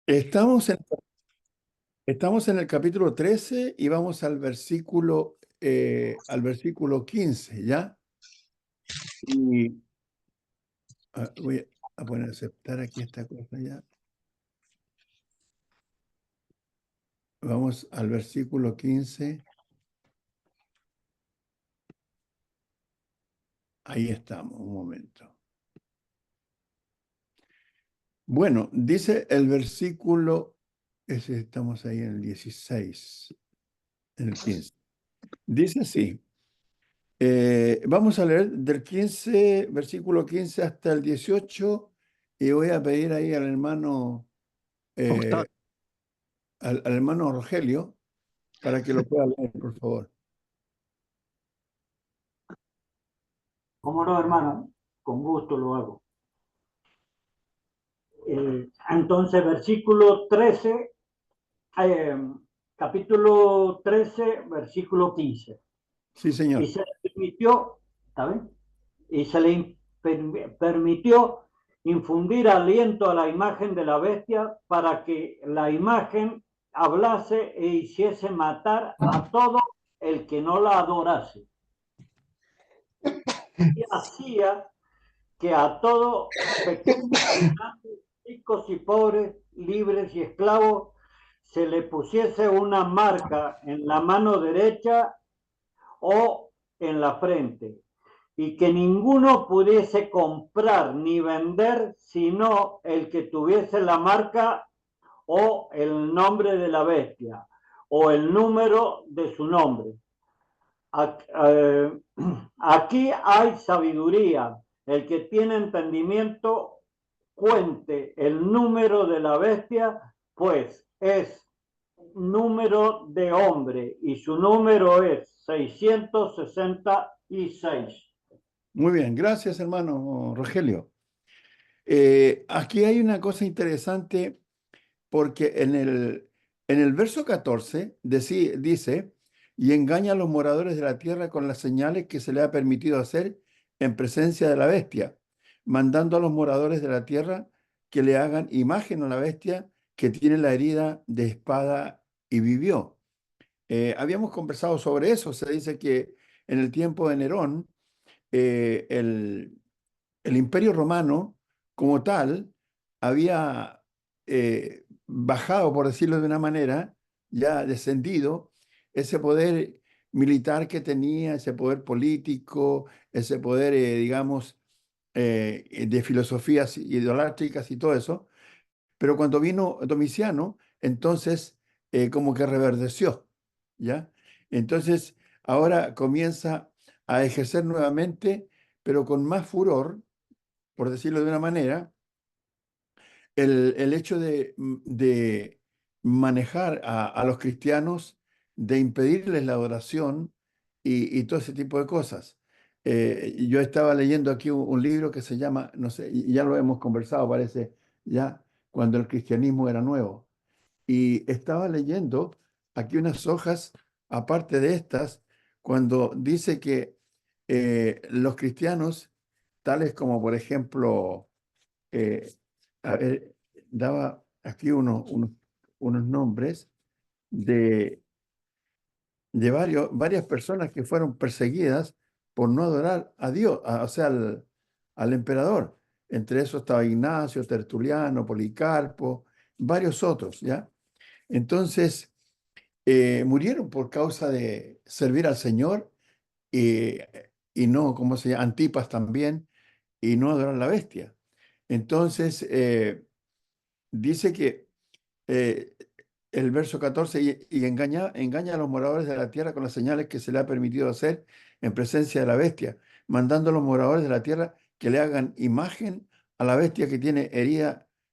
Estamos en, estamos en el capítulo 13 y vamos al versículo 15, ¿ya? Y voy a poner aceptar aquí esta cosa ya. Vamos al versículo 15. Ahí estamos, un momento. Bueno, dice el versículo, estamos ahí en el 16, en el 15. Dice así, vamos a leer del 15, versículo 15 hasta el 18 y voy a pedir ahí al hermano Octavio. eh, al hermano Rogelio para que lo pueda leer, por favor. ¿Cómo no, hermano? Con gusto lo hago. Entonces, versículo 13, eh, capítulo 13, versículo 15. Sí, Y señor. se le permitió, ¿está bien? Y se le permitió infundir aliento a la imagen de la bestia para que la imagen hablase e hiciese matar a todo el que no la adorase. Y hacía que a todo, pequeños y grandes, ricos y pobres, libres y esclavos, se le pusiese una marca en la mano derecha o en la frente, y que ninguno pudiese comprar ni vender sino el que tuviese la marca o el nombre de la bestia o el número de su nombre. Aquí hay sabiduría. El que tiene entendimiento cuente el número de la bestia, pues es número de hombre y su número es 666. Muy bien, gracias, hermano Rogelio. Aquí hay una cosa interesante porque en el verso 14 dice, y engaña a los moradores de la tierra con las señales que se le ha permitido hacer en presencia de la bestia, mandando a los moradores de la tierra que le hagan imagen a la bestia que tiene la herida de espada y vivió. Habíamos conversado sobre eso. Se dice que en el tiempo de Nerón, eh, el, el Imperio Romano como tal había bajado, por decirlo de una manera, ya descendido, ese poder militar que tenía, ese poder político, ese poder, digamos, de filosofías idolátricas y todo eso. Pero cuando vino Domiciano, entonces como que reverdeció, ¿ya? Entonces ahora comienza a ejercer nuevamente, pero con más furor, por decirlo de una manera, el hecho de manejar a los cristianos, de impedirles la adoración y todo ese tipo de cosas. Yo estaba leyendo aquí un libro que se llama, no sé, y ya lo hemos conversado, parece, ya cuando el cristianismo era nuevo. Y estaba leyendo aquí unas hojas, aparte de estas, cuando dice que los cristianos, tales como por ejemplo, eh, a ver, daba aquí unos nombres de, varias personas que fueron perseguidas por no adorar a Dios, o sea, al emperador. Entre esos estaba Ignacio, Tertuliano, Policarpo, varios otros, ¿ya? Entonces, murieron por causa de servir al Señor y, y no, ¿cómo se llama? Antipas también, y no adorar a la bestia. Entonces, dice que eh, el verso 14, y engaña a los moradores de la tierra con las señales que se le ha permitido hacer en presencia de la bestia, mandando a los moradores de la tierra que le hagan imagen a la bestia que tiene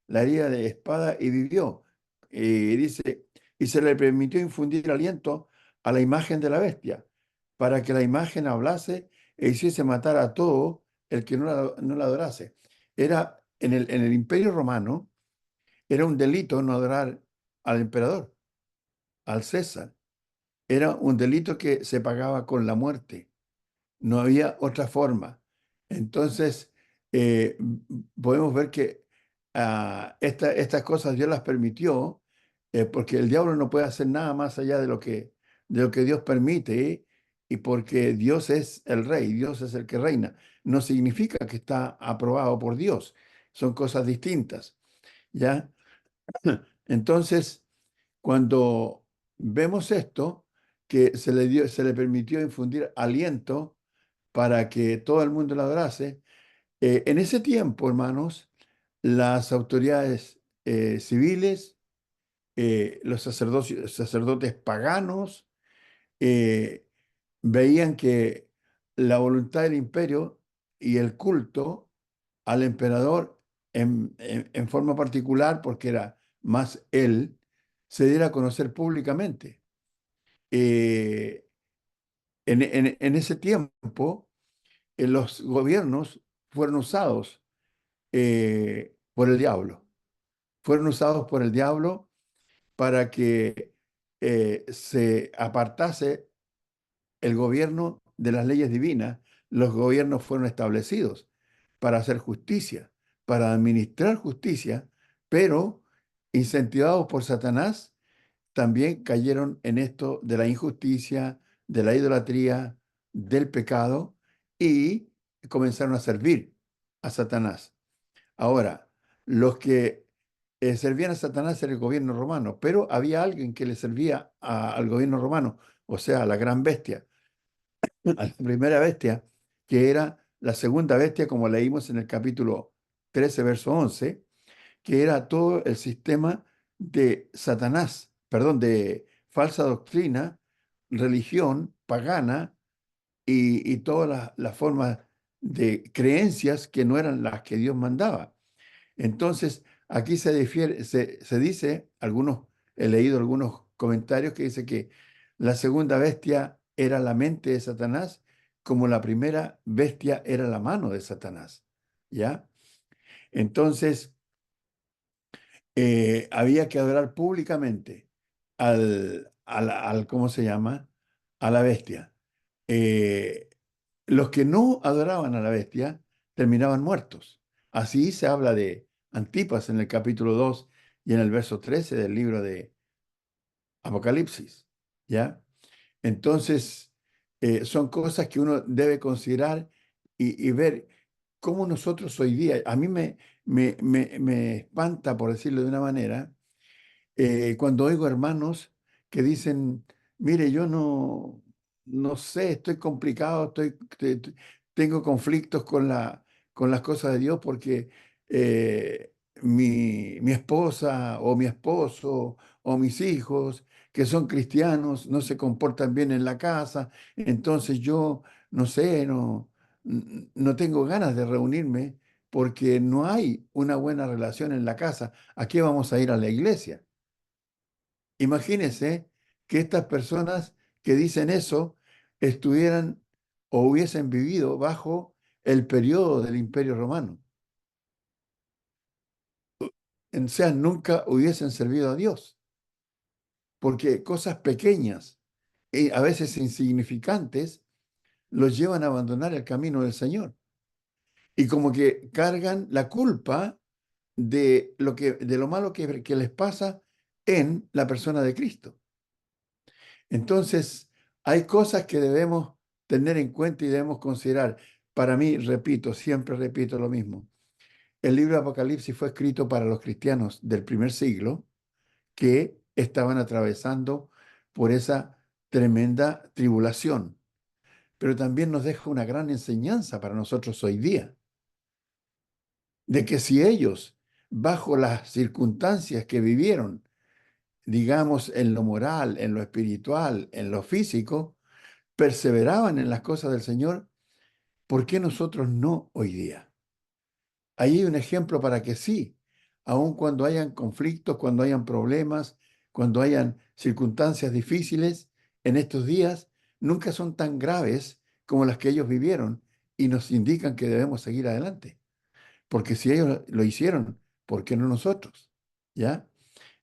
la herida de espada y vivió. Y dice, y se le permitió infundir aliento a la imagen de la bestia, para que la imagen hablase e hiciese matar a todo el que no la adorase. Era en el Imperio Romano, era un delito no adorar al emperador, al César. Era un delito que se pagaba con la muerte. No había otra forma. Entonces, podemos ver que estas cosas Dios las permitió, porque el diablo no puede hacer nada más allá de lo que Dios permite, y porque Dios es el rey, Dios es el que reina. No significa que está aprobado por Dios, son cosas distintas, ¿ya? Entonces, cuando vemos esto, que se le permitió infundir aliento para que todo el mundo lo adorase, en ese tiempo, hermanos, las autoridades civiles, los sacerdotes paganos, eh, veían que la voluntad del imperio y el culto al emperador en forma particular, porque era más él, se diera a conocer públicamente. Eh, en ese tiempo, los gobiernos fueron usados por el diablo. Fueron usados por el diablo para que se apartase el gobierno de las leyes divinas. Los gobiernos fueron establecidos para hacer justicia, para administrar justicia, pero incentivados por Satanás, también cayeron en esto de la injusticia, de la idolatría, del pecado, y comenzaron a servir a Satanás. Ahora, los que servían a Satanás era el gobierno romano, pero había alguien que le servía al gobierno romano, o sea, a la gran bestia, a la primera bestia, que era la segunda bestia, como leímos en el capítulo 13, verso 11, que era todo el sistema de Satanás, perdón, de falsa doctrina, religión pagana, y todas las formas de creencias que no eran las que Dios mandaba. Entonces, aquí se dice, he leído algunos comentarios que dice que la segunda bestia era la mente de Satanás, como la primera bestia era la mano de Satanás. ¿Ya? Entonces, había que adorar públicamente ¿cómo se llama? A la bestia. Eh, los que no adoraban a la bestia terminaban muertos. Así se habla de Antipas en el capítulo 2 y en el verso 13 del libro de Apocalipsis. ¿Ya? Entonces, son cosas que uno debe considerar y ver cómo nosotros hoy día, a mí me espanta, por decirlo de una manera, cuando oigo hermanos que dicen, mire, yo no sé, estoy complicado, tengo conflictos con las cosas de Dios porque mi esposa o mi esposo o mis hijos que son cristianos no se comportan bien en la casa, entonces yo no sé, no tengo ganas de reunirme porque no hay una buena relación en la casa. ¿A qué vamos a ir a la iglesia? Imagínense que estas personas que dicen eso estuvieran o hubiesen vivido bajo el periodo del Imperio Romano. O sea, nunca hubiesen servido a Dios, porque cosas pequeñas y a veces insignificantes los llevan a abandonar el camino del Señor. Y como que cargan la culpa de lo malo que les pasa en la persona de Cristo. Entonces, hay cosas que debemos tener en cuenta y debemos considerar. Para mí, repito, siempre repito lo mismo. El libro de Apocalipsis fue escrito para los cristianos del primer siglo que estaban atravesando por esa tremenda tribulación. Pero también nos deja una gran enseñanza para nosotros hoy día, de que si ellos, bajo las circunstancias que vivieron, digamos, en lo moral, en lo espiritual, en lo físico, perseveraban en las cosas del Señor, ¿por qué nosotros no hoy día? Ahí hay un ejemplo para que sí, aun cuando hayan conflictos, cuando hayan problemas, cuando hayan circunstancias difíciles, en estos días nunca son tan graves como las que ellos vivieron y nos indican que debemos seguir adelante. Porque si ellos lo hicieron, ¿por qué no nosotros? ¿Ya?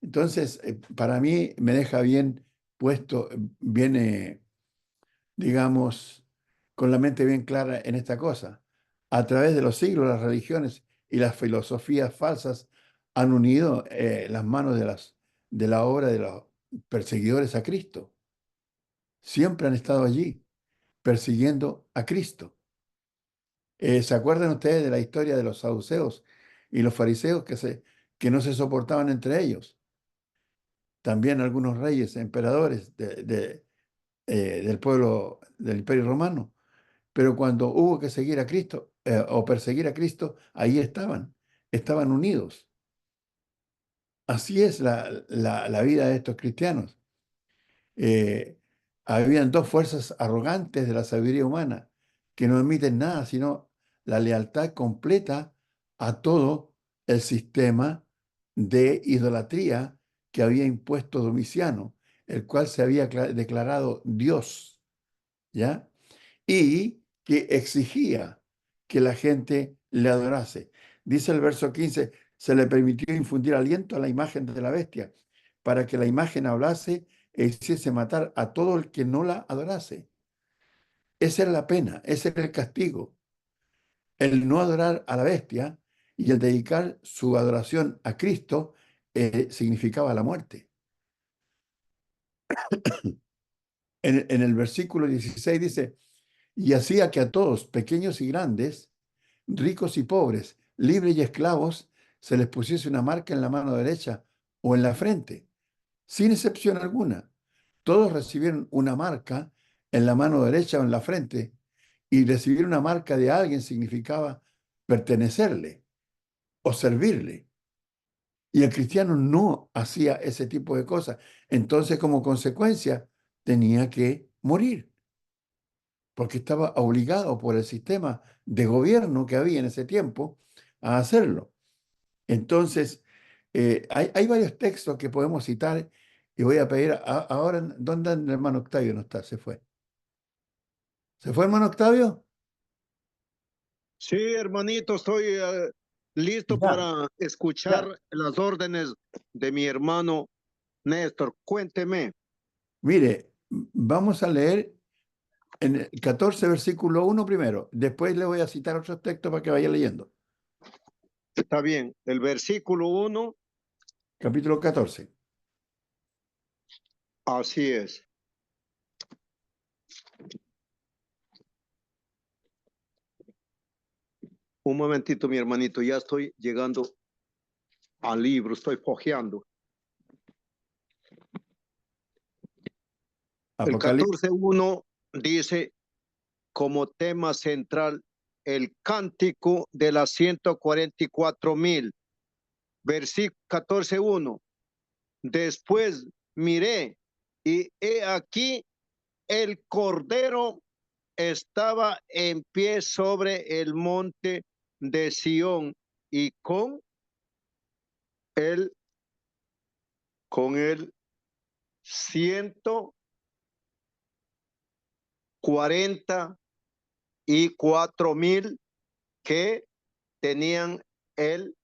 Entonces, para mí me deja bien puesto, viene digamos, con la mente bien clara en esta cosa. A través de los siglos, las religiones y las filosofías falsas han unido las manos de la obra de los perseguidores a Cristo. Siempre han estado allí, persiguiendo a Cristo. ¿Se acuerdan ustedes de la historia de los saduceos y los fariseos que no se soportaban entre ellos? También algunos reyes, emperadores del pueblo del Imperio Romano. Pero cuando hubo que seguir a Cristo o perseguir a Cristo, ahí estaban unidos. Así es la vida de estos cristianos. Eh, Habían dos fuerzas arrogantes de la sabiduría humana que no admiten nada sino la lealtad completa a todo el sistema de idolatría que había impuesto Domiciano, el cual se había declarado Dios, ¿ya? Y que exigía que la gente le adorase. Dice el verso 15, se le permitió infundir aliento a la imagen de la bestia, para que la imagen hablase e hiciese matar a todo el que no la adorase. Esa era la pena, ese era el castigo, el no adorar a la bestia y el dedicar su adoración a Cristo significaba la muerte. En el versículo 16 dice, y hacía que a todos, pequeños y grandes, ricos y pobres, libres y esclavos, se les pusiese una marca en la mano derecha o en la frente, sin excepción alguna. Todos recibieron una marca en la mano derecha o en la frente, y recibir una marca de alguien significaba pertenecerle o servirle. Y el cristiano no hacía ese tipo de cosas. Entonces, como consecuencia, tenía que morir, porque estaba obligado por el sistema de gobierno que había en ese tiempo a hacerlo. Entonces, hay varios textos que podemos citar y voy a pedir ahora, ¿dónde anda el hermano Octavio? No está, se fue. ¿Se fue hermano Octavio? Sí, hermanito, estoy listo Ya, para escuchar ya. las órdenes de mi hermano Néstor. Cuénteme. Mire, vamos a leer en el 14, versículo 1 primero. Después le voy a citar otros textos para que vaya leyendo. Está bien. El versículo 1, Capítulo 14. así es. Un momentito, mi hermanito, ya estoy llegando al libro, estoy fojeando. El Apocalipsis. 14:1 dice como tema central el cántico de las 144,000. Versículo 14:1. Después miré y he aquí el Cordero estaba en pie sobre el monte de Sión y él, con él 144,000 que tenían el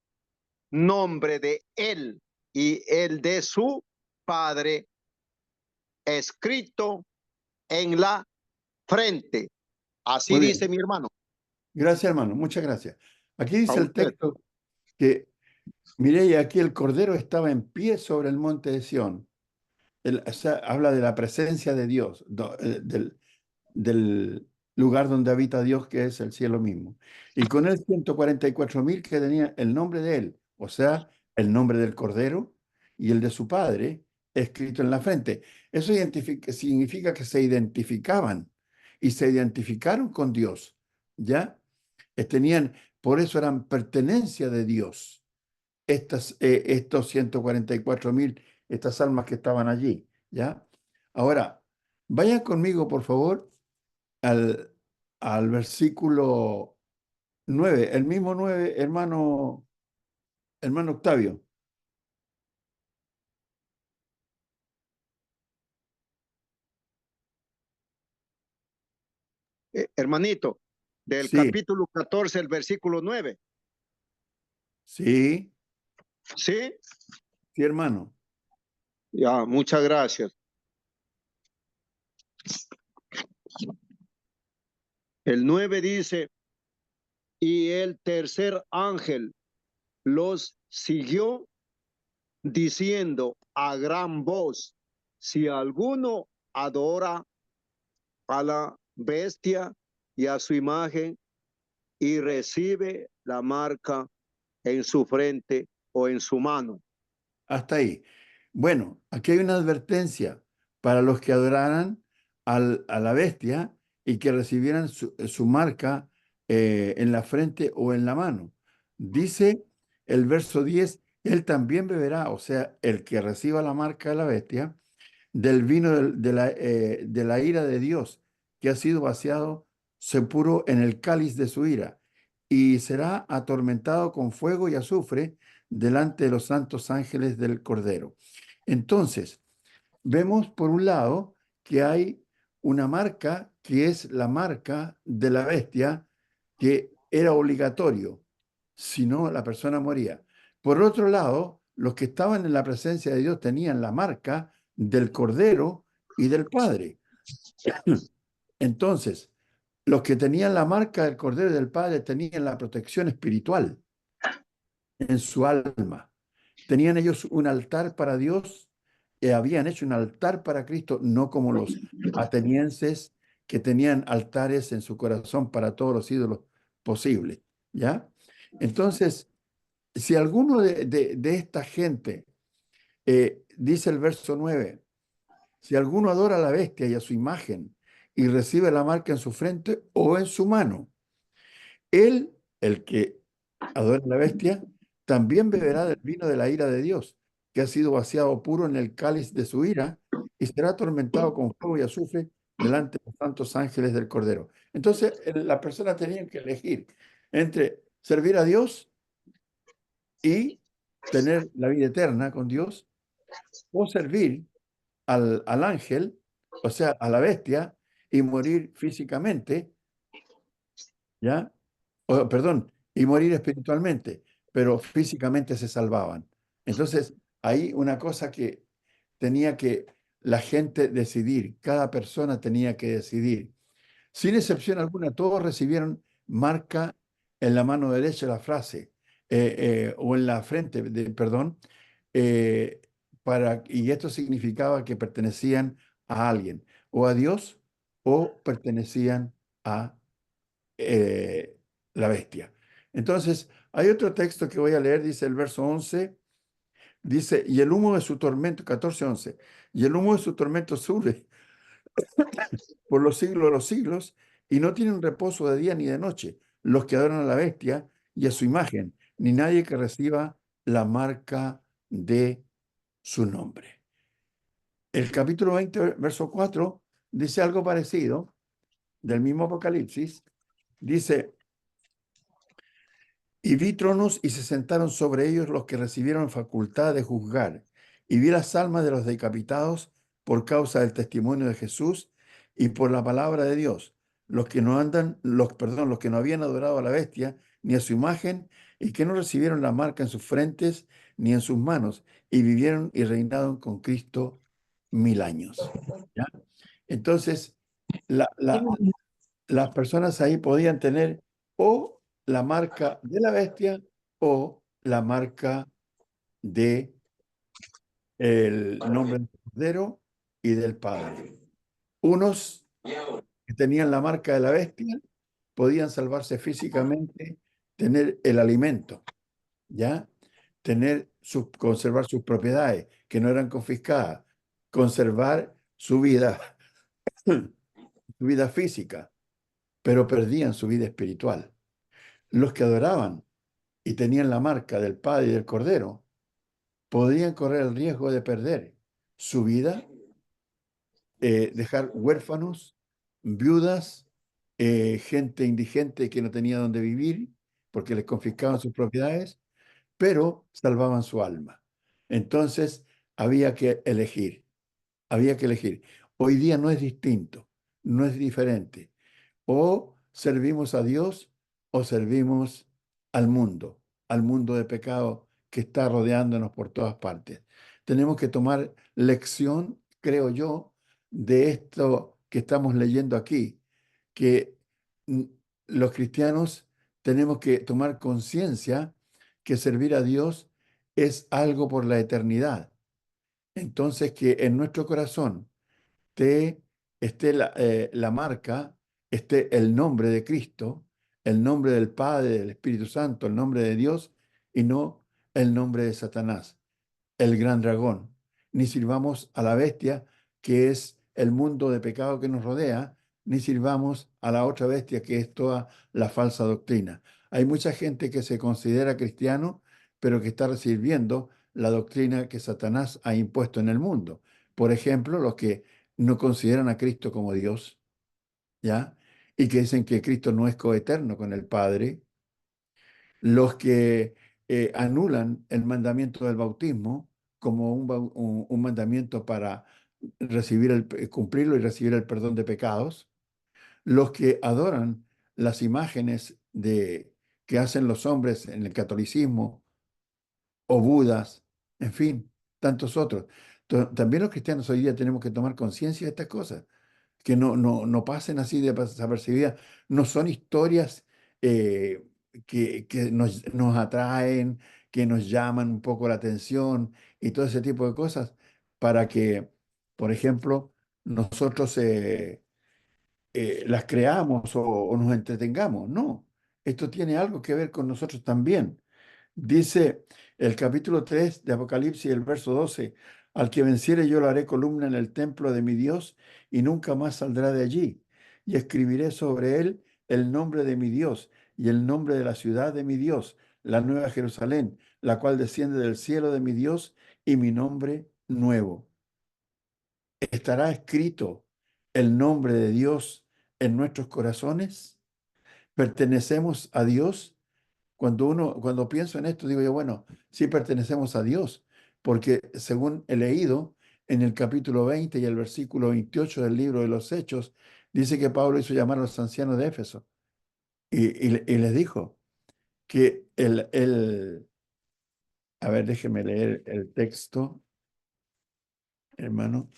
nombre de él y el de su padre escrito en la frente. Así Muy dice bien. mi hermano. Gracias, hermano. Muchas gracias. Aquí A dice el usted. texto que, mire, y aquí el Cordero estaba en pie sobre el monte de Sión. O sea, habla de la presencia de Dios, del lugar donde habita Dios, que es el cielo mismo. Y con él 144,000 que tenían el nombre de él, o sea, el nombre del Cordero y el de su padre, escrito en la frente. Eso significa que se identificaban y se identificaron con Dios, ¿ya? Tenían, por eso eran pertenencia de Dios, estos 144,000, estas almas que estaban allí, ¿ya? Ahora, vayan conmigo, por favor, al, al versículo 9, el mismo 9, hermano Octavio. Hermanito, del Sí, capítulo 14, el versículo 9. sí, ¿Sí? sí, hermano. Ya, muchas gracias. El 9 dice, y el tercer ángel los siguió diciendo a gran voz, si alguno adora a la bestia y a su imagen y recibe la marca en su frente o en su mano. Hasta ahí. Bueno, aquí hay una advertencia para los que adoraran a la bestia y que recibieran su marca en la frente o en la mano. Dice el verso 10, él también beberá, o sea, el que reciba la marca de la bestia, del vino de la ira de Dios, que ha sido vaciado sepuro en el cáliz de su ira, y será atormentado con fuego y azufre delante de los santos ángeles del Cordero. Entonces, vemos por un lado que hay una marca que es la marca de la bestia, que era obligatorio, si no la persona moría. Por otro lado, los que estaban en la presencia de Dios tenían la marca del Cordero y del Padre. Entonces, los que tenían la marca del Cordero y del Padre tenían la protección espiritual en su alma. Tenían ellos un altar para Dios, habían hecho un altar para Cristo, no como los atenienses que tenían altares en su corazón para todos los ídolos posibles, ¿ya? Entonces, si alguno de esta gente, dice el verso 9, si alguno adora a la bestia y a su imagen y recibe la marca en su frente o en su mano, él, el que adora a la bestia, también beberá del vino de la ira de Dios, que ha sido vaciado puro en el cáliz de su ira, y será atormentado con fuego y azufre delante de los santos ángeles del Cordero. Entonces, la persona tenía que elegir entre servir a Dios y tener la vida eterna con Dios, o servir al ángel, o sea, a la bestia, y morir físicamente, ¿ya? Perdón, y morir espiritualmente, pero físicamente se salvaban. Entonces, hay una cosa que tenía que la gente decidir, cada persona tenía que decidir. Sin excepción alguna, todos recibieron marca en la mano derecha la frase, o en la frente, perdón, eh, y esto significaba que pertenecían a alguien, o a Dios, o pertenecían a eh, la bestia. Entonces, hay otro texto que voy a leer, dice el verso 11, dice, y el humo de su tormento, 14:11, y el humo de su tormento sube por los siglos de los siglos, y no tienen reposo de día ni de noche los que adoran a la bestia y a su imagen, ni nadie que reciba la marca de su nombre. El capítulo 20, verso 4, dice algo parecido, del mismo Apocalipsis, dice, y vi tronos y se sentaron sobre ellos los que recibieron facultad de juzgar. Y vi las almas de los decapitados por causa del testimonio de Jesús y por la palabra de Dios. Los que no habían adorado a la bestia ni a su imagen y que no recibieron la marca en sus frentes ni en sus manos y vivieron y reinaron con Cristo 1000 años. ¿Ya? Entonces, la, la, las personas ahí podían tener o la marca de la bestia o la marca de el nombre del Cordero y del Padre. Unos que tenían la marca de la bestia podían salvarse físicamente, tener el alimento, ¿ya? Conservar sus propiedades que no eran confiscadas, conservar su vida física, pero perdían su vida espiritual. Los que adoraban y tenían la marca del Padre y del Cordero podrían correr el riesgo de perder su vida, dejar huérfanos, viudas, gente indigente que no tenía dónde vivir porque les confiscaban sus propiedades, pero salvaban su alma. Entonces había que elegir, había que elegir. Hoy día no es distinto, no es diferente. O servimos a Dios o servimos al mundo de pecado que está rodeándonos por todas partes. Tenemos que tomar lección, creo yo, de esto que estamos leyendo aquí, que mm, los cristianos tenemos que tomar conciencia que servir a Dios es algo por la eternidad. Entonces, que en nuestro corazón esté la marca, esté el nombre de Cristo, el nombre del Padre, del Espíritu Santo, el nombre de Dios y no el nombre de Satanás, el gran dragón. Ni sirvamos a la bestia, que es el mundo de pecado que nos rodea, ni sirvamos a la otra bestia, que es toda la falsa doctrina. Hay mucha gente que se considera cristiano, pero que está sirviendo la doctrina que Satanás ha impuesto en el mundo. Por ejemplo, los que no consideran a Cristo como Dios, ¿ya? Y que dicen que Cristo no es coeterno con el Padre, los que anulan el mandamiento del bautismo como un mandamiento para cumplirlo y recibir el perdón de pecados, los que adoran las imágenes que hacen los hombres en el catolicismo o Budas, en fin, tantos otros. También los cristianos hoy día tenemos que tomar conciencia de estas cosas, que no pasen así de desapercibidas. No son historias que nos atraen, que nos llaman un poco la atención y todo ese tipo de cosas para que, por ejemplo, nosotros las creamos o nos entretengamos. No, esto tiene algo que ver con nosotros también. Dice el capítulo 3 de Apocalipsis, el verso 12, al que venciere yo lo haré columna en el templo de mi Dios y nunca más saldrá de allí. Y escribiré sobre él el nombre de mi Dios y el nombre de la ciudad de mi Dios, la nueva Jerusalén, la cual desciende del cielo de mi Dios y mi nombre nuevo. ¿Estará escrito el nombre de Dios en nuestros corazones? ¿Pertenecemos a Dios? Cuando pienso en esto, digo yo, bueno, sí pertenecemos a Dios, porque según he leído en el capítulo 20 y el versículo 28 del libro de los Hechos, dice que Pablo hizo llamar a los ancianos de Éfeso y les dijo que a ver, déjeme leer el texto, hermano,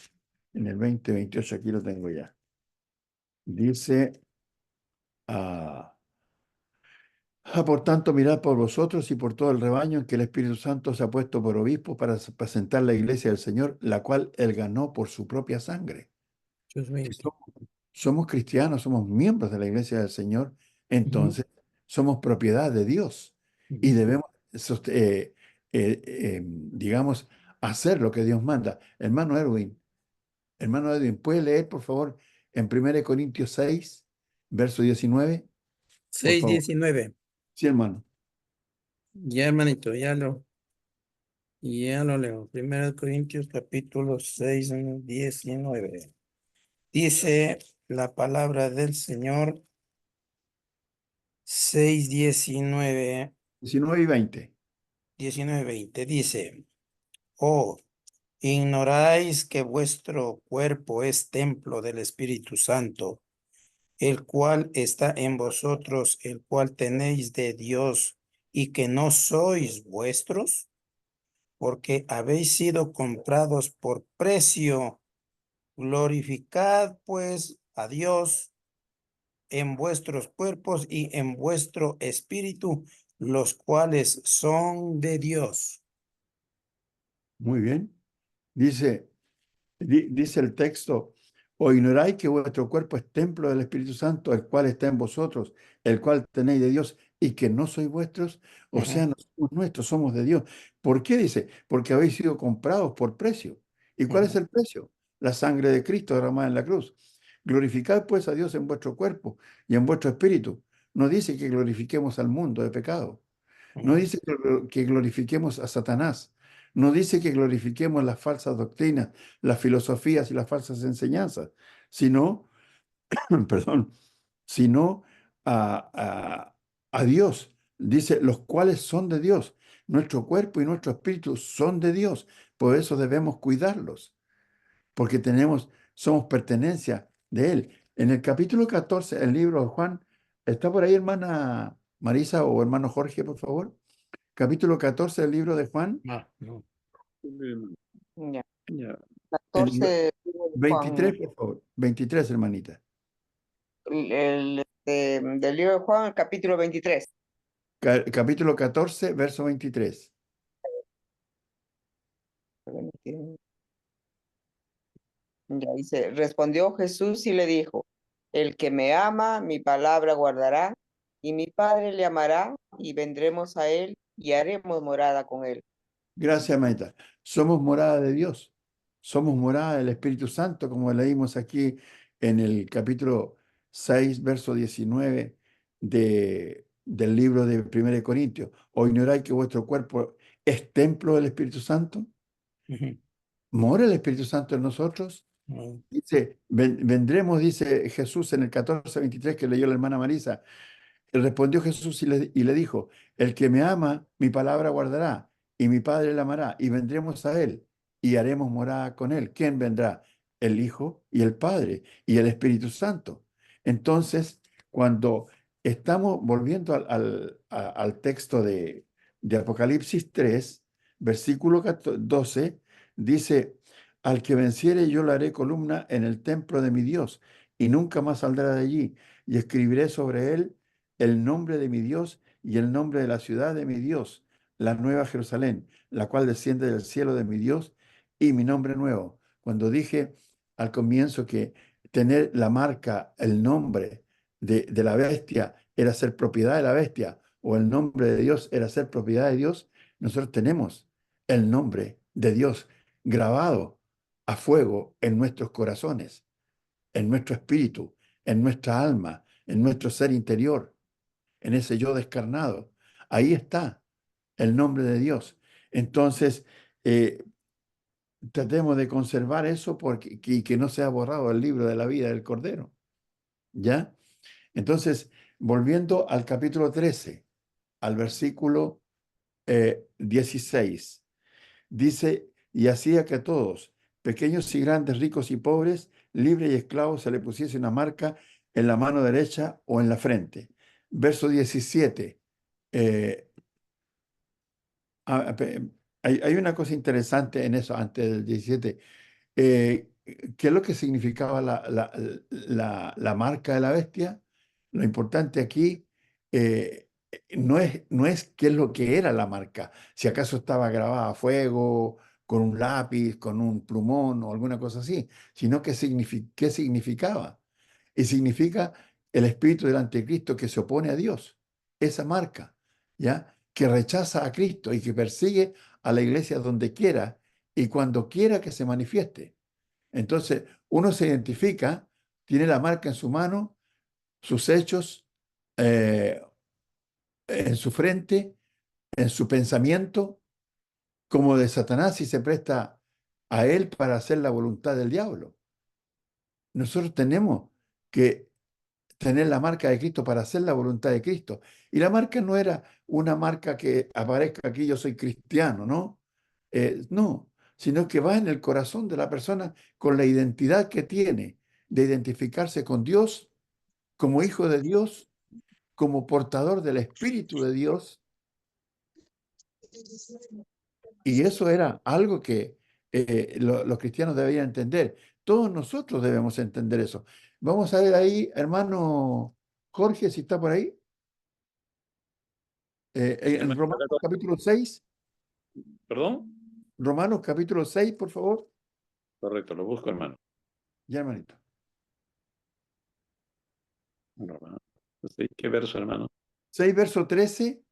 en el 20-28, aquí lo tengo ya. Dice, ah, por tanto, mirad por vosotros y por todo el rebaño en que el Espíritu Santo se ha puesto por obispo para presentar la iglesia del Señor, la cual él ganó por su propia sangre. Hechos Si 20. somos cristianos, somos miembros de la iglesia del Señor, entonces somos propiedad de Dios y debemos, digamos, hacer lo que Dios manda. Hermano Edwin, ¿puede leer, por favor, en 1 Corintios 6, verso 19? Por favor. 6:19. Sí, hermano. Ya, hermanito, ya lo leo. 1 Corintios capítulo 6:19. Dice la palabra del Señor 6:19, 19 y 20. 19:20. Dice, oh, ignoráis que vuestro cuerpo es templo del Espíritu Santo, el cual está en vosotros, el cual tenéis de Dios, y que no sois vuestros, porque habéis sido comprados por precio. Glorificad pues a Dios en vuestros cuerpos y en vuestro espíritu, los cuales son de Dios. Muy bien. Dice el texto, o ignoráis que vuestro cuerpo es templo del Espíritu Santo, el cual está en vosotros, el cual tenéis de Dios, y que no sois vuestros, o sea, no somos nuestros, somos de Dios. ¿Por qué dice? Porque habéis sido comprados por precio. ¿Y cuál es el precio? La sangre de Cristo derramada en la cruz. Glorificad pues a Dios en vuestro cuerpo y en vuestro espíritu. No dice que glorifiquemos al mundo de pecado. No dice que glorifiquemos a Satanás. No dice que glorifiquemos las falsas doctrinas, las filosofías y las falsas enseñanzas, sino, perdón, sino a Dios. Dice, los cuales son de Dios. Nuestro cuerpo y nuestro espíritu son de Dios. Por eso debemos cuidarlos, porque somos pertenencia de Él. En el capítulo 14, el libro de Juan, ¿está por ahí, hermana Marisa o hermano Jorge, por favor? Capítulo 14 del libro de Juan, No. Ya. Ya. 14, 23, Juan, por favor. 23, hermanita. del libro de Juan, capítulo 23. capítulo 14, verso 23. Ya dice, respondió Jesús y le dijo, el que me ama, mi palabra guardará, y mi Padre le amará, y vendremos a él y haremos morada con él. Gracias, Maita. Somos morada de Dios. Somos morada del Espíritu Santo, como leímos aquí en el capítulo 6, verso 19 del libro de 1 Corintios. ¿O ignoráis que vuestro cuerpo es templo del Espíritu Santo? Ujú. ¿Mora el Espíritu Santo en nosotros? Mm. Dice, vendremos, dice Jesús en el 14:23 que leyó la hermana Marisa. Respondió Jesús y le dijo, el que me ama, mi palabra guardará, y mi Padre le amará, y vendremos a él, y haremos morada con él. ¿Quién vendrá? El Hijo y el Padre, y el Espíritu Santo. Entonces, cuando estamos volviendo al texto de Apocalipsis 3, versículo 12, dice, al que venciere yo le haré columna en el templo de mi Dios, y nunca más saldrá de allí, y escribiré sobre él el nombre de mi Dios y el nombre de la ciudad de mi Dios, la nueva Jerusalén, la cual desciende del cielo de mi Dios, y mi nombre nuevo. Cuando dije al comienzo que tener la marca, el nombre de la bestia era ser propiedad de la bestia, o el nombre de Dios era ser propiedad de Dios, nosotros tenemos el nombre de Dios grabado a fuego en nuestros corazones, en nuestro espíritu, en nuestra alma, en nuestro ser interior, en ese yo descarnado. Ahí está el nombre de Dios. Entonces, eh, tratemos de conservar eso porque, y que no sea borrado el libro de la vida del Cordero. ¿Ya? Entonces, volviendo al capítulo 13, al versículo 16, dice, y hacía que a todos, pequeños y grandes, ricos y pobres, libres y esclavos, se le pusiese una marca en la mano derecha o en la frente. Verso 17. eh, Ah, hay una cosa interesante en eso, antes del 17. Eh, ¿Qué es lo que significaba la marca de la bestia? Lo importante aquí no es qué es lo que era la marca, si acaso estaba grabada a fuego, con un lápiz, con un plumón o alguna cosa así, sino qué significaba. Y significa el espíritu del anticristo que se opone a Dios, esa marca, ¿ya? Que rechaza a Cristo y que persigue a la iglesia donde quiera y cuando quiera que se manifieste. Entonces, uno se identifica, tiene la marca en su mano, sus hechos, eh, en su frente, en su pensamiento, como de Satanás y se presta a él para hacer la voluntad del diablo. Nosotros tenemos que tener la marca de Cristo para hacer la voluntad de Cristo. Y la marca no era una marca que aparezca aquí, yo soy cristiano, ¿no? No, sino que va en el corazón de la persona con la identidad que tiene de identificarse con Dios como hijo de Dios, como portador del Espíritu de Dios. Y eso era algo que los cristianos debían entender. Todos nosotros debemos entender eso. Vamos a ver ahí, hermano Jorge, si está por ahí. En Romanos capítulo 6, ¿Perdón? Romanos capítulo 6, por favor. Correcto, lo busco, hermano. Ya, hermanito. Romanos. ¿Qué verso, hermano? 6, verso 13.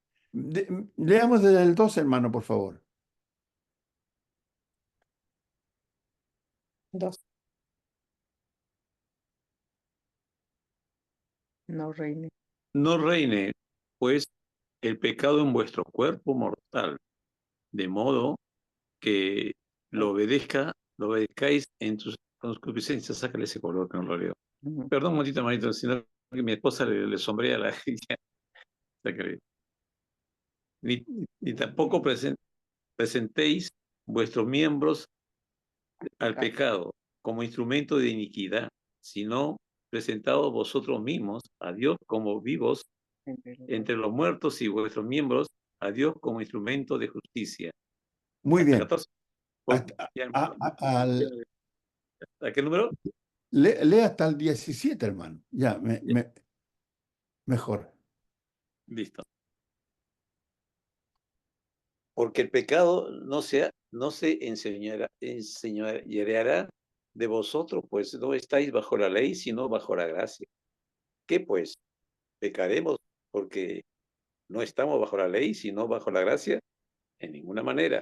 Leamos desde el 12, hermano, por favor. Dos. No reine. No reine, pues, el pecado en vuestro cuerpo mortal, de modo que lo obedezcáis en tus concupiscencias. Sácale ese color que no lo leo. Ujú. Perdón, un momentito, hermanito, sino que mi esposa le sombrea la... Sácale. Ni tampoco presentéis vuestros miembros al pecado como instrumento de iniquidad, sino presentados vosotros mismos a Dios como vivos entre los muertos y vuestros miembros a Dios como instrumento de justicia. Muy Hasta bien. 14. ¿A qué número? Lee hasta el 17, hermano. Ya, mejor. Listo. porque el pecado no se enseñoreará de vosotros, pues no estáis bajo la ley, sino bajo la gracia. ¿Qué pues? ¿Pecaremos porque no estamos bajo la ley, sino bajo la gracia? En ninguna manera.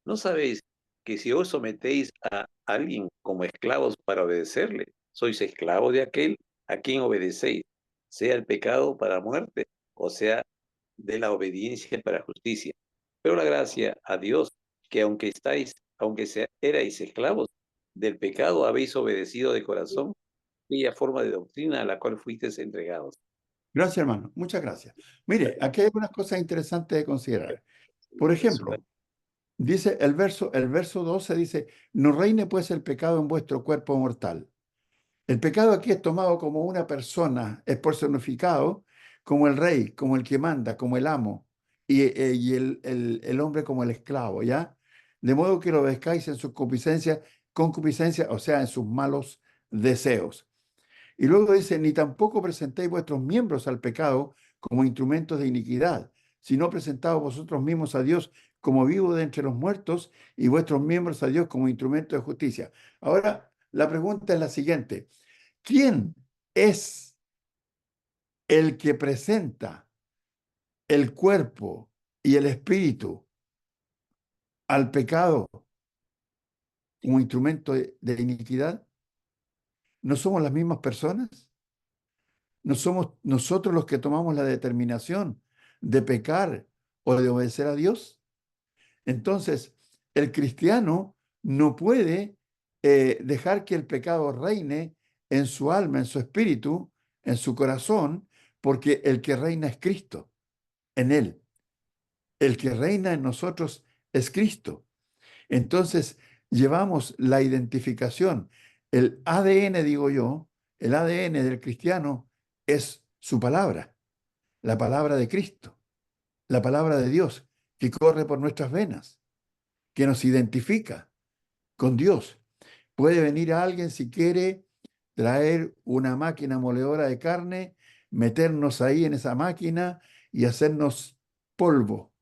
¿No sabéis que si os sometéis a alguien como esclavos para obedecerle, sois esclavos de aquel a quien obedecéis, sea el pecado para muerte, o sea, de la obediencia para justicia? Pero la gracia a Dios, que erais esclavos del pecado, habéis obedecido de corazón aquella forma de doctrina a la cual fuisteis entregados. Gracias, hermano. Muchas gracias. Mire, aquí hay algunas cosas interesantes de considerar. Por ejemplo, dice el verso 12 dice, no reine pues el pecado en vuestro cuerpo mortal. El pecado aquí es tomado como una persona, es personificado como el rey, como el que manda, como el amo, y el hombre como el esclavo, ¿ya? De modo que lo obedezcáis en sus concupiscencia, o sea, en sus malos deseos. Y luego dice, ni tampoco presentéis vuestros miembros al pecado como instrumentos de iniquidad, sino presentaos vosotros mismos a Dios como vivos de entre los muertos y vuestros miembros a Dios como instrumentos de justicia. Ahora, la pregunta es la siguiente. ¿Quién es el que presenta el cuerpo y el espíritu al pecado como instrumento de iniquidad? ¿No somos las mismas personas? ¿No somos nosotros los que tomamos la determinación de pecar o de obedecer a Dios? Entonces, el cristiano no puede dejar que el pecado reine en su alma, en su espíritu, en su corazón, porque el que reina es Cristo, en él. El que reina en nosotros es Cristo. Entonces, llevamos la identificación, el ADN, digo yo, el ADN del cristiano es su palabra, la palabra de Cristo, la palabra de Dios que corre por nuestras venas, que nos identifica con Dios. Puede venir a alguien si quiere traer una máquina moledora de carne, meternos ahí en esa máquina y hacernos polvo,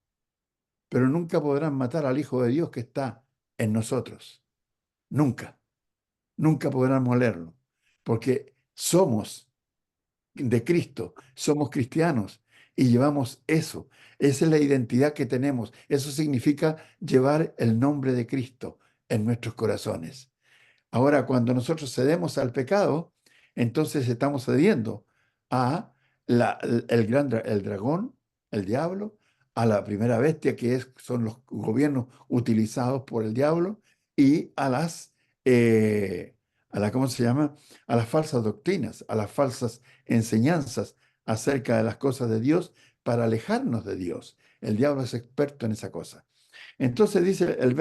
pero nunca podrán matar al Hijo de Dios que está en nosotros. Nunca, nunca podrán molerlo, porque somos de Cristo, somos cristianos y llevamos eso. Esa es la identidad que tenemos. Eso significa llevar el nombre de Cristo en nuestros corazones. Ahora, cuando nosotros cedemos al pecado, entonces estamos cediendo a el dragón, el diablo, a la primera bestia son los gobiernos utilizados por el diablo y ¿cómo se llama? A las falsas doctrinas, a las falsas enseñanzas acerca de las cosas de Dios para alejarnos de Dios. El diablo es experto en esa cosa. Entonces dice el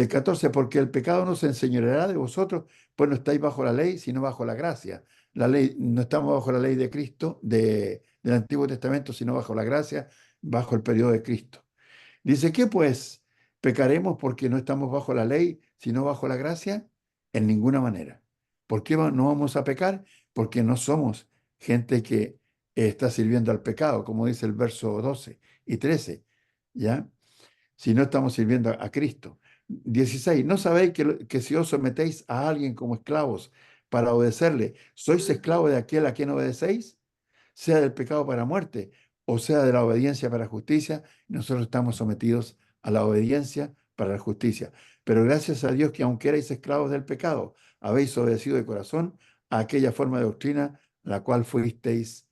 14, porque el pecado no se enseñoreará de vosotros, pues no estáis bajo la ley, sino bajo la gracia. La ley, no estamos bajo la ley de Cristo, del Antiguo Testamento, sino bajo la gracia, bajo el periodo de Cristo. Dice, ¿qué pues? ¿Pecaremos porque no estamos bajo la ley, sino bajo la gracia? En ninguna manera. ¿Por qué no vamos a pecar? Porque no somos gente que está sirviendo al pecado, como dice el verso 12 y 13, ¿ya? Si no estamos sirviendo a Cristo. 16, ¿no sabéis que si os sometéis a alguien como esclavos para obedecerle, sois esclavos de aquel a quien obedecéis? Sea del pecado para muerte o sea de la obediencia para justicia, nosotros estamos sometidos a la obediencia para la justicia. Pero gracias a Dios que aunque erais esclavos del pecado, habéis obedecido de corazón a aquella forma de doctrina a la cual fuisteis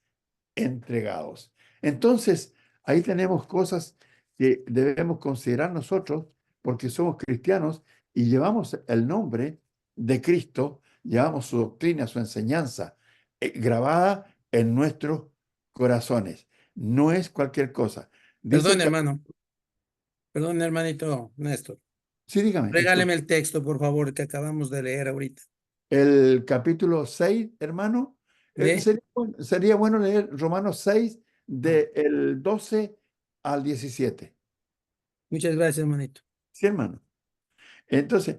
entregados. Entonces, ahí tenemos cosas que debemos considerar nosotros porque somos cristianos y llevamos el nombre de Cristo, llevamos su doctrina, su enseñanza grabada en nuestros corazones. No es cualquier cosa. Dice Perdón, hermano. Perdón, hermanito Néstor. sí, dígame, Regáleme disculpe. el texto, por favor, que acabamos de leer ahorita. El capítulo 6, hermano, ¿De? sería bueno leer Romanos 6 del 12 al 17. Muchas gracias, hermanito. Sí, hermano. Entonces,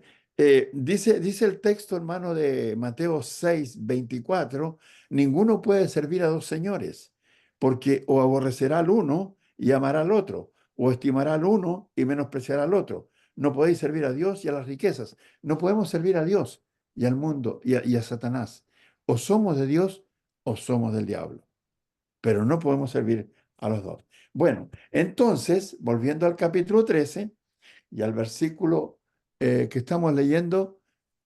dice el texto, hermano, de Mateo 6:24, ninguno puede servir a dos señores, porque o aborrecerá al uno y amará al otro, o estimará al uno y menospreciará al otro. No podéis servir a Dios y a las riquezas. No podemos servir a Dios y al mundo y a Satanás. O somos de Dios o somos del diablo. Pero no podemos servir a los dos. Bueno, entonces, volviendo al capítulo 13 y al versículo que estamos leyendo,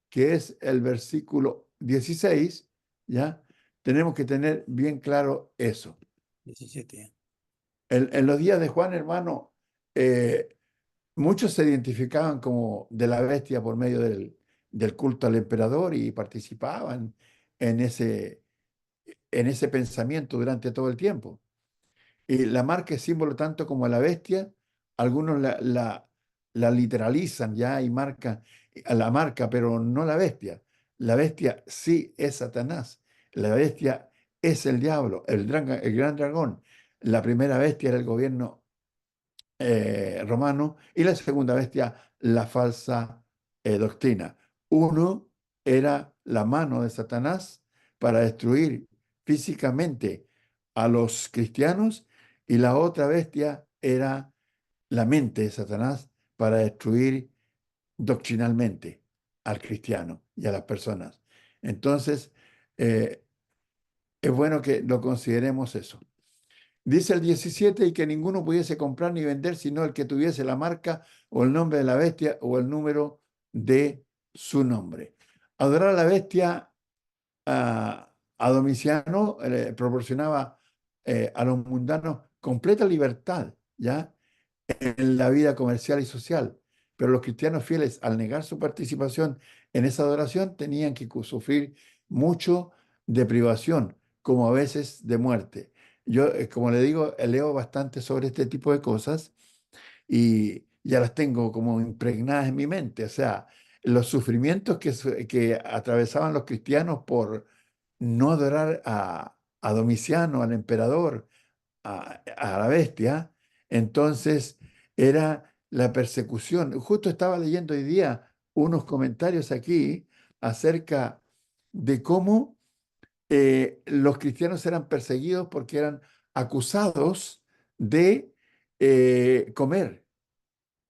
que es el versículo 16, ¿ya? Tenemos que tener bien claro eso. 17. En los días de Juan, hermano, muchos se identificaban como de la bestia por medio del culto al emperador y participaban en ese pensamiento durante todo el tiempo. Y la marca es símbolo tanto como la bestia, algunos la literalizan ya y marcan a la marca, pero no la bestia. La bestia sí es Satanás. La bestia es el diablo, el gran dragón. La primera bestia era el gobierno romano y la segunda bestia, la falsa doctrina. Uno era la mano de Satanás para destruir físicamente a los cristianos y la otra bestia era la mente de Satanás para destruir doctrinalmente al cristiano y a las personas. Entonces, eh, es bueno que lo consideremos eso. Dice el 17, y que ninguno pudiese comprar ni vender, sino el que tuviese la marca o el nombre de la bestia o el número de su nombre. Adorar a la bestia a Domiciano proporcionaba a los mundanos completa libertad, ¿ya? En la vida comercial y social. Pero los cristianos fieles, al negar su participación en esa adoración, tenían que sufrir mucho de privación, como a veces de muerte. Yo, como le digo, leo bastante sobre este tipo de cosas y ya las tengo como impregnadas en mi mente. O sea, los sufrimientos que atravesaban los cristianos por no adorar a Domiciano, al emperador, a la bestia, entonces era la persecución. Justo estaba leyendo hoy día unos comentarios aquí acerca de cómo los cristianos eran perseguidos porque eran acusados de comer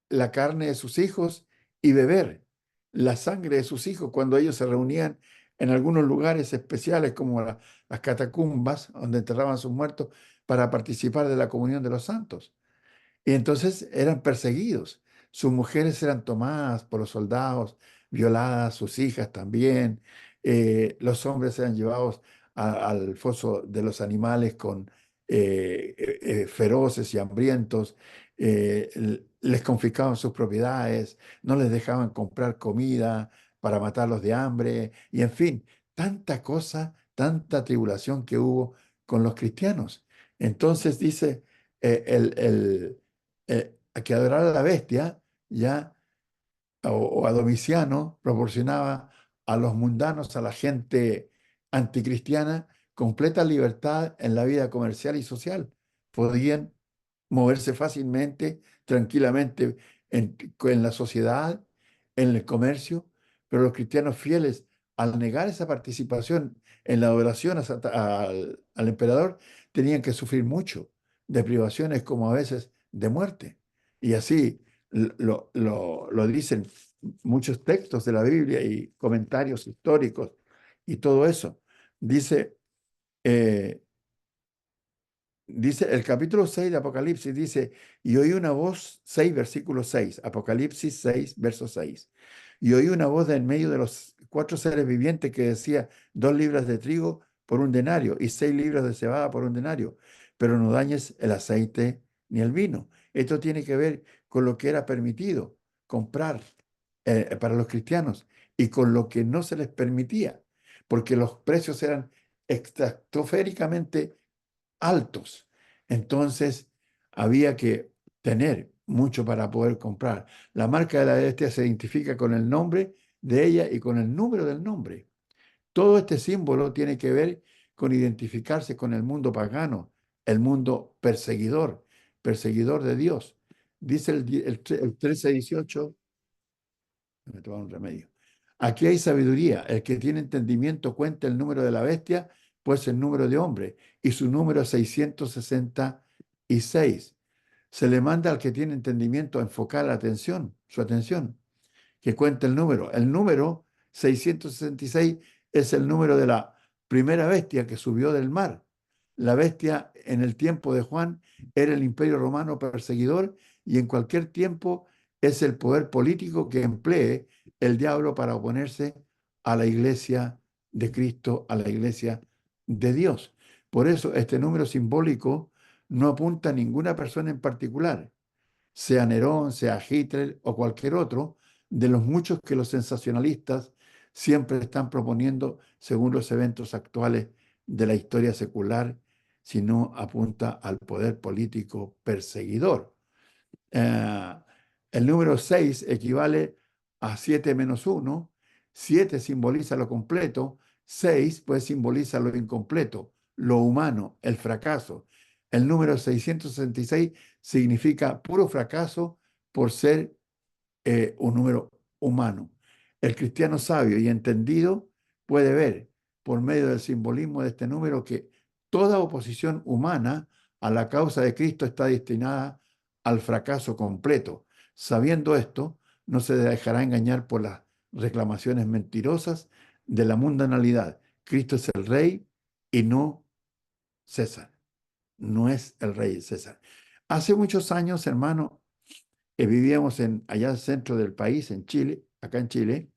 la carne de sus hijos y beber la sangre de sus hijos cuando ellos se reunían en algunos lugares especiales como las catacumbas, donde enterraban a sus muertos, para participar de la comunión de los santos. Y entonces eran perseguidos. Sus mujeres eran tomadas por los soldados, violadas, sus hijas también. Los hombres eran llevados al foso de los animales con feroces y hambrientos. Les confiscaban sus propiedades, no les dejaban comprar comida para matarlos de hambre. Y en fin, tanta cosa, tanta tribulación que hubo con los cristianos. Entonces dice que adorar a la bestia, ya, o a Domiciano, proporcionaba a los mundanos, a la gente anticristiana, completa libertad en la vida comercial y social. Podían moverse fácilmente, tranquilamente en la sociedad, en el comercio, pero los cristianos fieles, al negar esa participación en la adoración al emperador, tenían que sufrir mucho de privaciones como a veces de muerte. Y así lo dicen muchos textos de la Biblia y comentarios históricos y todo eso. Dice, dice el capítulo 6 de Apocalipsis, dice, y oí una voz, 6, versículo 6, Apocalipsis 6, verso 6. Y oí una voz de en medio de los 4 seres vivientes que decía, 2 libras de trigo por un denario y 6 libras de cebada por un denario, pero no dañes el aceite ni el vino. Esto tiene que ver con lo que era permitido comprar para los cristianos y con lo que no se les permitía, porque los precios eran estratosféricamente altos. Entonces había que tener mucho para poder comprar. La marca de la bestia se identifica con el nombre de ella y con el número del nombre. Todo este símbolo tiene que ver con identificarse con el mundo pagano, el mundo perseguidor, perseguidor de Dios. Dice el 13:18, me tomo un remedio. Aquí hay sabiduría. El que tiene entendimiento cuenta el número de la bestia, pues el número de hombre, y su número es 666. se le manda al que tiene entendimiento a enfocar la atención, su atención, que cuente el número. El número 666 es el número de la primera bestia que subió del mar. La bestia en el tiempo de Juan era el imperio romano perseguidor y en cualquier tiempo es el poder político que emplee el diablo para oponerse a la iglesia de Cristo, a la iglesia de Dios. Por eso este número simbólico no apunta a ninguna persona en particular, sea Nerón, sea Hitler o cualquier otro, de los muchos que los sensacionalistas siempre están proponiendo según los eventos actuales de la historia secular, sino apunta al poder político perseguidor. El número 6 equivale a 7 menos 1. 7 simboliza lo completo. 6 pues simboliza lo incompleto, lo humano, el fracaso. El número 666 significa puro fracaso por ser un número humano. El cristiano sabio y entendido puede ver por medio del simbolismo de este número que toda oposición humana a la causa de Cristo está destinada al fracaso completo. Sabiendo esto, no se dejará engañar por las reclamaciones mentirosas de la mundanalidad. Cristo es el rey y no César. No es el rey César. Hace muchos años, hermano, vivíamos allá al centro del país, en Chile, acá en Chile,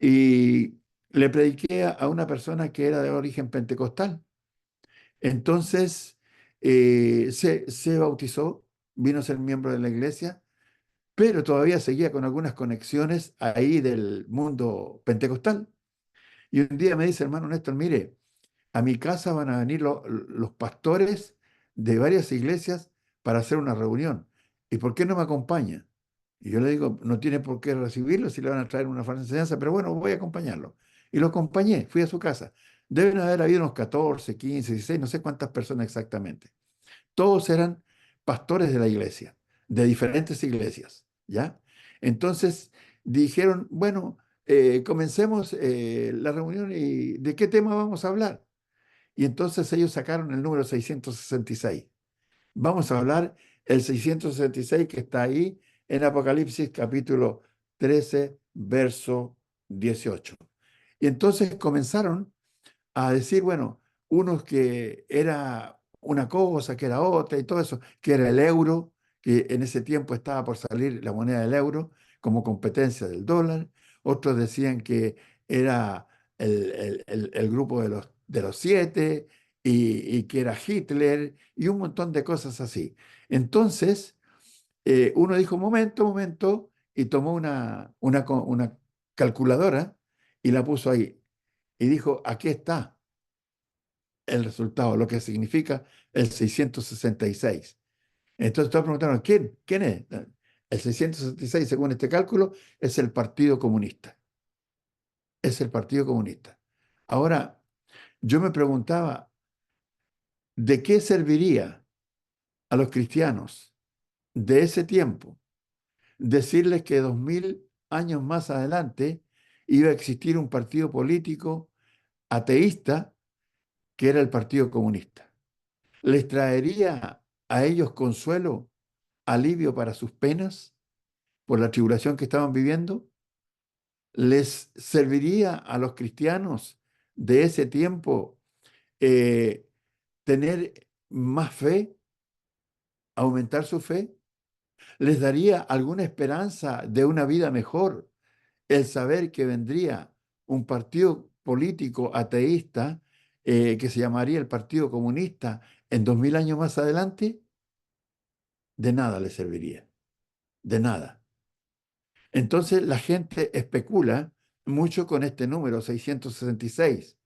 y le prediqué a una persona que era de origen pentecostal. Entonces, se bautizó, vino a ser miembro de la iglesia, pero todavía seguía con algunas conexiones ahí del mundo pentecostal. Y un día me dice, hermano Néstor, mire, a mi casa van a venir los pastores de varias iglesias para hacer una reunión. ¿Y por qué no me acompaña? Y yo le digo, no tiene por qué recibirlo si le van a traer una falsa enseñanza, pero bueno, voy a acompañarlo. Y lo acompañé, fui a su casa. Deben haber habido unos 14, 15, 16, no sé cuántas personas exactamente. Todos eran pastores de la iglesia, de diferentes iglesias, ¿ya? Entonces dijeron, bueno, comencemos la reunión y ¿de qué tema vamos a hablar? Y entonces ellos sacaron el número 666. Vamos a hablar el 666 que está ahí en Apocalipsis capítulo 13, verso 18. Y entonces comenzaron a decir, bueno, unos que era una cosa, que era otra y todo eso, que era el euro, que en ese tiempo estaba por salir la moneda del euro como competencia del dólar. Otros decían que era el grupo de los 7 y que era Hitler y un montón de cosas así. Entonces, uno dijo, momento, y tomó una calculadora y la puso ahí. Y dijo, aquí está el resultado, lo que significa el 666. Entonces todos preguntaron, ¿quién es? El 666, según este cálculo, es el Partido Comunista. Es el Partido Comunista. Ahora, yo me preguntaba, ¿de qué serviría a los cristianos de ese tiempo decirles que 2000 años más adelante iba a existir un partido político ateísta que era el Partido Comunista? ¿Les traería a ellos consuelo, alivio para sus penas por la tribulación que estaban viviendo? ¿Les serviría a los cristianos de ese tiempo tener más fe, aumentar su fe? ¿Les daría alguna esperanza de una vida mejor el saber que vendría un partido político ateísta que se llamaría el Partido Comunista en 2000 años más adelante? De nada les serviría, de nada. Entonces la gente especula mucho con este número 666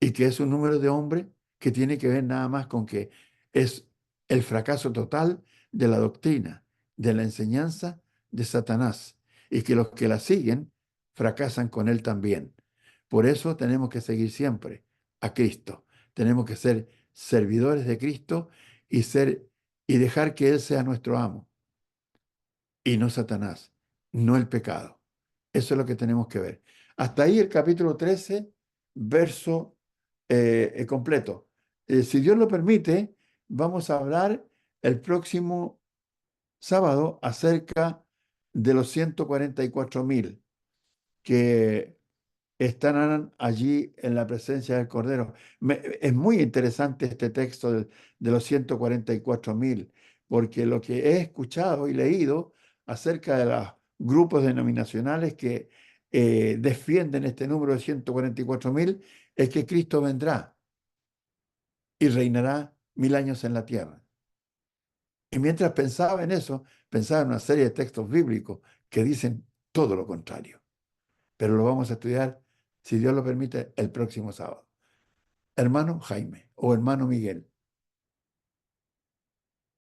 y que es un número de hombre que tiene que ver nada más con que es el fracaso total de la doctrina, de la enseñanza de Satanás y que los que la siguen fracasan con él también. Por eso tenemos que seguir siempre a Cristo. Tenemos que ser servidores de Cristo y dejar que Él sea nuestro amo y no Satanás, no el pecado. Eso es lo que tenemos que ver. Hasta ahí el capítulo 13, verso completo. Si Dios lo permite, vamos a hablar el próximo sábado acerca de los 144.000 que estarán allí en la presencia del Cordero. Es muy interesante este texto de los 144.000, porque lo que he escuchado y leído acerca de los grupos denominacionales que defienden este número de 144.000 es que Cristo vendrá y reinará 1000 años en la tierra. Y mientras pensaba en eso, pensaba en una serie de textos bíblicos que dicen todo lo contrario. Pero lo vamos a estudiar, si Dios lo permite, el próximo sábado. Hermano Jaime o hermano Miguel.